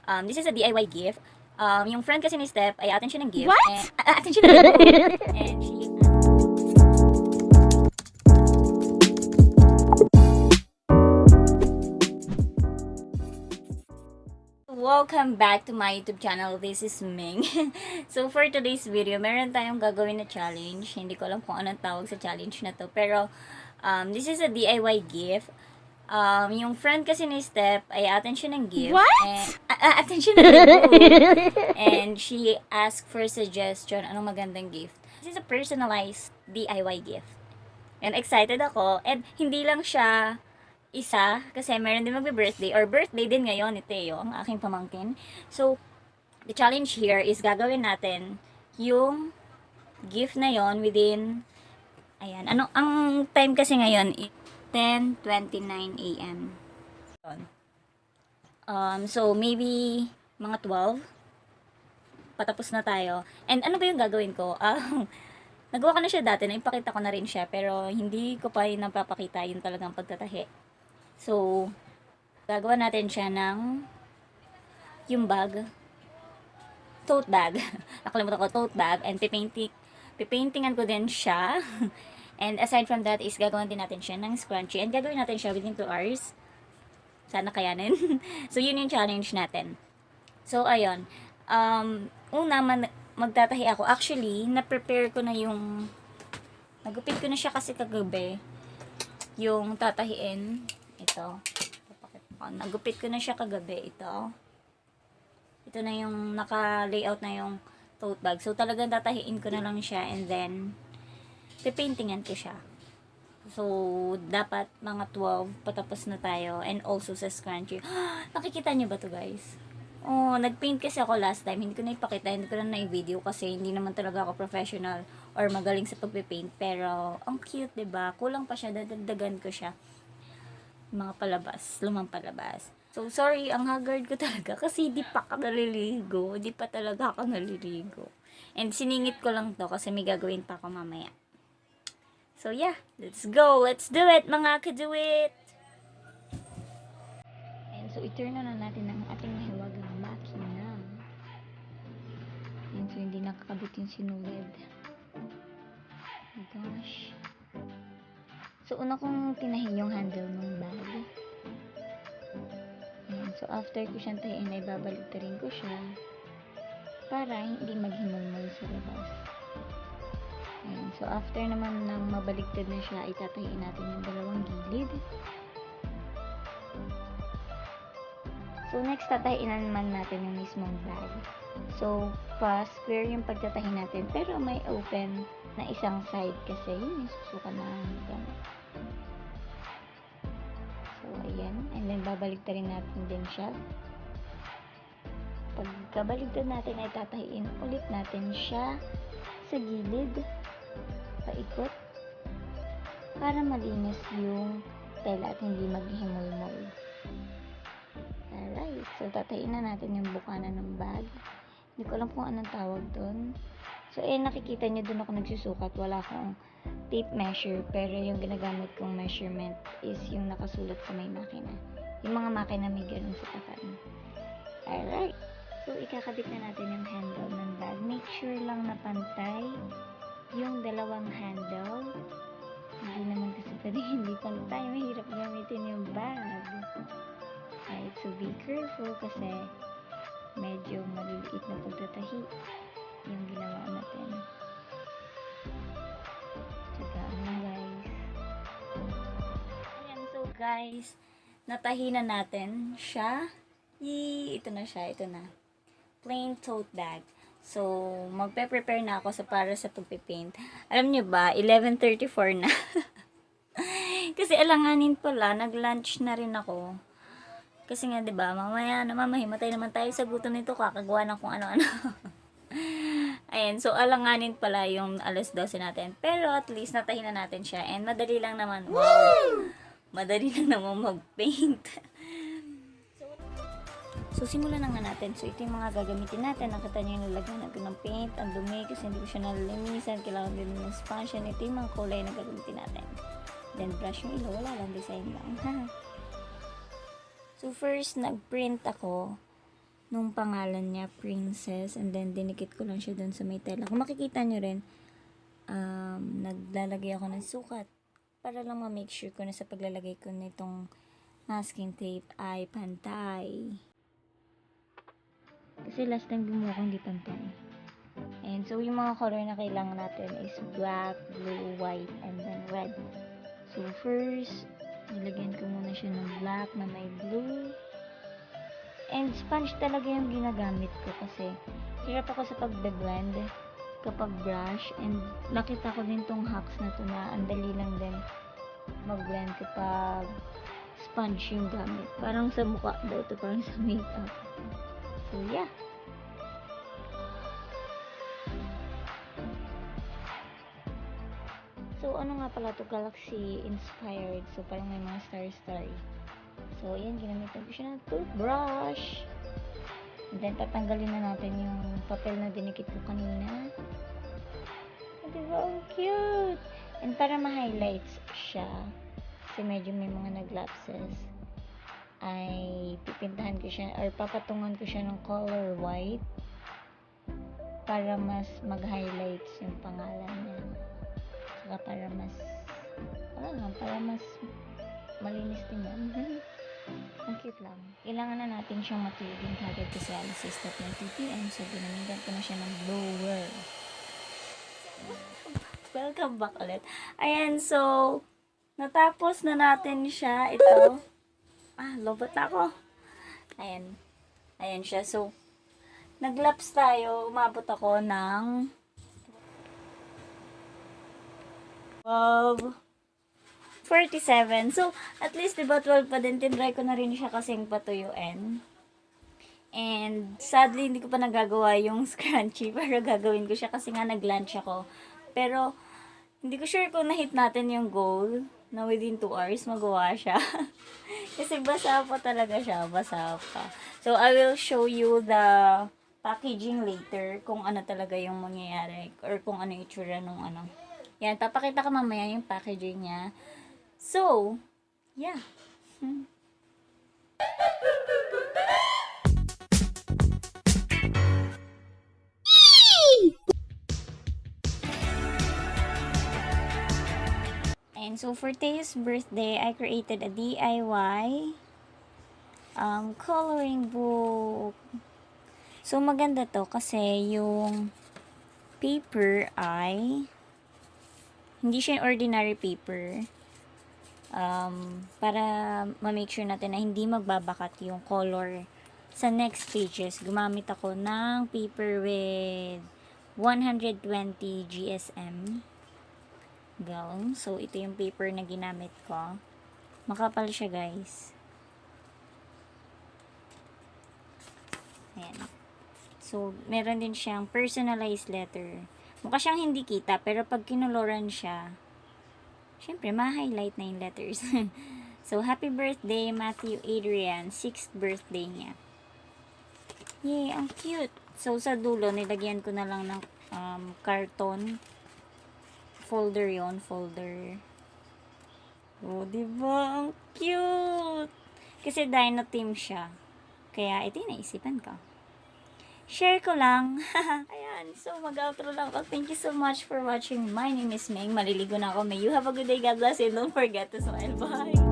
This is a DIY gift. Yung friend kasi ni Steph ay atin siya ng gift. What? Atin siya ng gift. And she... Welcome back to my YouTube channel. This is Ming. So for today's video, meron tayong gagawin na challenge. Hindi ko alam kung anong tawag sa challenge na to. Pero this is a DIY gift. Yung friend kasi ni Steph ay atin siya ng gift. What? And, atin siya ng gift. And she asked for suggestion anong magandang gift. This is a personalized DIY gift. And excited ako. And hindi lang siya isa, kasi meron din magbe-birthday, or birthday din ngayon ni Teo, ang aking pamangkin. So, the challenge here is gagawin natin yung gift na yon within, ayan, ang time kasi ngayon is 10:29 a.m. So, maybe mga 12, patapos na tayo. And ano ba yung gagawin ko? Nagawa ko na siya dati, naipakita ko na rin siya, pero hindi ko pa yung napapakita yung talagang pagtatahi. So, gagawa natin siya ng yung bag, tote bag. Nakalimutan ko, tote bag. And pipaintingan ko din siya. And aside from that is gagawin din natin siya ng scrunchie. And gagawin natin siya within 2 hours. Sana kayanin. So, yun yung challenge natin. So, ayun. Una, magtatahi ako. Actually, na-prepare ko na yung nagupit ko na siya kasi kagabi. Yung tatahiin. Ito. Nagupit ko na siya kagabi. Ito na yung naka-layout na yung tote bag. So, talagang tatahiin ko na lang siya and then pipaintingan ko siya. So, dapat mga 12 patapos na tayo and also sa scrunchie. Nakikita niyo ba to guys? Oh, nagpaint kasi ako last time. Hindi ko na ipakita. Hindi ko na i-video kasi hindi naman talaga ako professional or magaling sa pagpipaint. Pero, ang cute, diba? Kulang pa siya. Dadagdagan ko siya. Mga palabas, lumang palabas. So, sorry, ang haggard ko talaga kasi di pa ako naliligo. Di pa talaga ako naliligo. And siningit ko lang to kasi may gagawin pa ako mamaya. So, yeah. Let's go. Let's do it, mga ka-do-it. And so, i-turn na natin ang ating mahiwagang makina. And so, hindi nakakabit yung sinulid. Oh my gosh. So, una kong tinahi yung handle ng bag. Ayan. So, after ko siyang tahiin, ay babaligtarin ko siya para hindi maghimulmul sa labas. Ayan. So, after naman ng mabaligtad na siya, itatahiin natin yung dalawang gilid. So, next, tatahiin naman natin yung mismong bag. So, pa-square yung pagtatahi natin, pero may open na isang side kasi yun yung susukan na gamit. So, ayan. And then, babaligtarin natin din siya. Pagkabaligtad natin, ay tatahiin ulit natin siya sa gilid. Paikot. Para malinis yung tela at hindi maghihimulmol. Alright. So, tatahiin na natin yung bukana ng bag. Hindi ko alam kung anong tawag doon. So, nakikita nyo doon ako nagsusukat. Wala akong tape measure. Pero yung ginagamit kong measurement is yung nakasulat sa may makina. Yung mga makina may ganun sukatan. Alright. So, ikakabit na natin yung handle ng bag. Make sure lang na pantay yung dalawang handle. Hindi naman kasi pwede hindi pantay. Mahirap gamitin yung bag. Alright. So, be careful kasi medyo maliliit na pagtatahi yung ginawa natin. Tsagaan lang guys. Ayan, so guys, natahi na natin siya. Ito na siya, ito na. Plain tote bag. So, magpe-prepare na ako para sa pagpipaint. Alam nyo ba, 11:34 na. Kasi alanganin pala, nag-lunch na rin ako. Kasi nga, 'di ba, mamaya naman mahimatay naman tayo sa gutom nito, kakagawa ng kung ano-ano. Ayan, so alanganin pala yung 12:00 natin. Pero at least natahin na natin siya and madali lang naman. Wow! Madali lang naman mag-paint. So simulan na nga natin. So ito yung mga gagamitin natin. Nakita niyo yung nalagyan natin ng paint. Ang dumi kasi hindi ko siya nalilinisan. Kailangan din ng sponge. And ito yung mga kulay na gagamitin natin. Then brush yung ilaw. Wala lang, design lang. So first, nag-print ako nung pangalan niya, Princess. And then, dinikit ko lang siya dun sa may tela. Kung makikita nyo rin, naglalagay ako ng sukat para lang ma-make sure ko na sa paglalagay ko nitong masking tape ay pantay. Kasi last time gumawa ko hindi pantay. And so, yung mga color na kailangan natin is black, blue, white, and then red. So, first, nilagyan ko muna siya ng black na may blue. And sponge talaga yung ginagamit ko kasi hirap ako sa pagbe-blend kapag brush. And nakita ko din tong hacks na to na ang dali lang din mag-blend kapag sponge yung gamit. Parang sa mukha daw ito, parang sa makeup. So, yeah. So, ano nga pala to, Galaxy inspired. So, parang may mga star-star. So, ayan, ginamitan ko siya ng toothbrush. And then, tatanggalin na natin yung papel na dinikit ko kanina. Diba? Ang cute! And para ma-highlights siya, kasi medyo may mga nag-lapses, ay pipintahan ko siya, or papatungan ko siya ng color white para mas mag-highlights yung pangalan niya. Saka para mas, para mas malinis tingnan. Ang cute lang. Kailangan na natin siyang matubig kagad kasi alas 6:20 p.m. So, ginamitan ko na siya ng blower. Welcome back ulit. Ayan, so, natapos na natin siya. Ito. Lobot na ako. Ayan. Ayan siya. So, naglaps tayo. Umabot ako ng 47. So, at least, diba, 12 pa din. Tinry ko na rin siya kasing patuyuin. And, sadly, hindi ko pa nagagawa yung scrunchie. Pero gagawin ko siya kasi nga nag-lunch ako. Pero, hindi ko sure kung na-hit natin yung goal na within 2 hours magawa siya. Kasi basa pa talaga siya. Basa pa. So, I will show you the packaging later kung ano talaga yung mangyayari or kung ano yung itsura nung ano. Yan, papakita ko mamaya yung packaging niya. So, yeah. And so, for Teo's birthday, I created a DIY coloring book. So, maganda to kasi yung paper ay hindi siya ordinary paper. Para ma-make sure natin na hindi magbabakat yung color sa next pages. Gumamit ako ng paper with 120 GSM gum. So, ito yung paper na ginamit ko. Makapal siya, guys. Ayan. So, meron din siyang personalized letter. Mukha siyang hindi kita, pero pag kinuloran siya, syempre, ma-highlight na yung letters. So, happy birthday, Matthew Adrian. 6th birthday niya. Yay, ang cute. So, sa dulo, nilagyan ko na lang ng karton. Folder yon, folder. Oh, diba? Ang cute! Kasi dino team siya. Kaya, ito yung naisipan ko. Share ko lang. Ayan. So, mag-outro lang ako. Thank you so much for watching. My name is Meng. Maliligo na ako. May you have a good day. God bless you. Don't forget to smile. Bye!